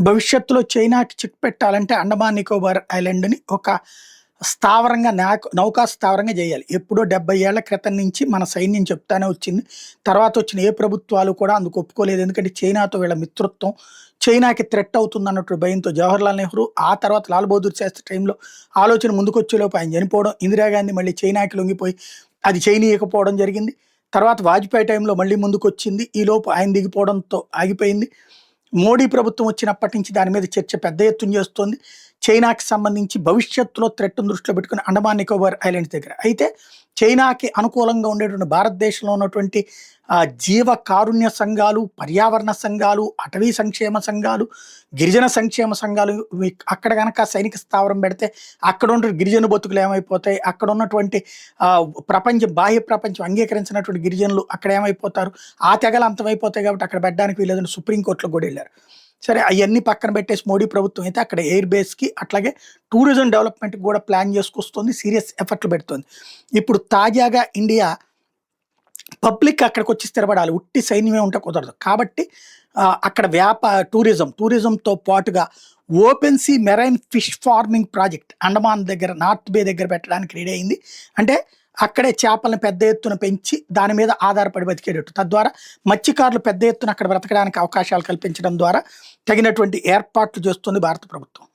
భవిష్యత్తులో చైనాకి చిక్ పెట్టాలంటే అండమాన్ నికోబార్ ఐలాండ్‌ని ఒక స్థావరంగా నౌకా స్థావరంగా జేయాలి. ఎప్పుడో 70 ఏళ్ల క్రితం నుంచి మన సైన్యం చెప్తానే వచ్చింది. తర్వాత వచ్చిన ఏ ప్రభుత్వాలు కూడా అందుకు ఒప్పుకోలేదు. ఎందుకంటే చైనాతో వీళ్ళ మిత్రత్వం, చైనాకి థ్రెట్ అవుతుందన్నటువంటి భయంతో జవహర్లాల్ నెహ్రూ, ఆ తర్వాత లాల్ బహదూర్ శాస్త్రి టైంలో ఆలోచన ముందుకొచ్చేలోపు ఆయన చనిపోవడం, ఇందిరాగాంధీ మళ్ళీ చైనాకి లొంగిపోయి అది చేయనీయకపోవడం జరిగింది. తర్వాత వాజ్పేయి టైంలో మళ్ళీ ముందుకొచ్చింది. ఈలోపు ఆయన దిగిపోవడంతో ఆగిపోయింది. మోడీ ప్రభుత్వం వచ్చినప్పటి నుంచి దాని మీద చర్చ పెద్ద ఎత్తున చేస్తోంది. చైనాకి సంబంధించి భవిష్యత్తులో థ్రెట్‌ని దృష్టిలో పెట్టుకొని అండమాన్ నికోబార్ ఐలాండ్స్ దగ్గర. అయితే చైనాకి అనుకూలంగా ఉండేటువంటి భారతదేశంలో ఉన్నటువంటి జీవ కారుణ్య సంఘాలు, పర్యావరణ సంఘాలు, అటవీ సంక్షేమ సంఘాలు, గిరిజన సంక్షేమ సంఘాలు అక్కడ గనక సైనిక స్థావరం పెడితే అక్కడ ఉన్న గిరిజన బతుకులు ఏమైపోతాయి? అక్కడ ఉన్నటువంటి బాహ్య ప్రపంచం అంగీకరించినటువంటి గిరిజనులు అక్కడ ఏమైపోతారు? ఆ తెగలు అంతమైపోతాయి కాబట్టి అక్కడ పెట్టడానికి వీల్లేదని సుప్రీంకోర్టులో కూడా వెళ్ళారు. సరే అయన్నీ పక్కన పెట్టేసి మోడీ ప్రభుత్వం అయితే అక్కడ ఎయిర్ బేస్‌కి అట్లాగే టూరిజం డెవలప్‌మెంట్‌కి కూడా ప్లాన్ చేసుకొస్తుంది. సీరియస్ ఎఫర్ట్‌లు పెడుతోంది. ఇప్పుడు తాజాగా ఇండియా పబ్లిక్ అక్కడికొచ్చి స్థిరపడాలి. ఉట్టి సైన్యమే ఉంటే కుదరదు. కాబట్టి అక్కడ టూరిజంతో పాటుగా open see marine fish farming project Andaman దగ్గర నార్త్ బే దగ్గర పెట్టడానికి రెడీ అయింది. అంటే అక్కడే చేపలను పెద్ద ఎత్తున పెంచి దాని మీద ఆధారపడి బతికేటట్టు. తద్వారా మత్స్యకారులు పెద్ద ఎత్తున అక్కడ బ్రతకడానికి అవకాశాలు కల్పించడం ద్వారా తగినటువంటి ఏర్పాట్లు చేస్తుంది భారత ప్రభుత్వం.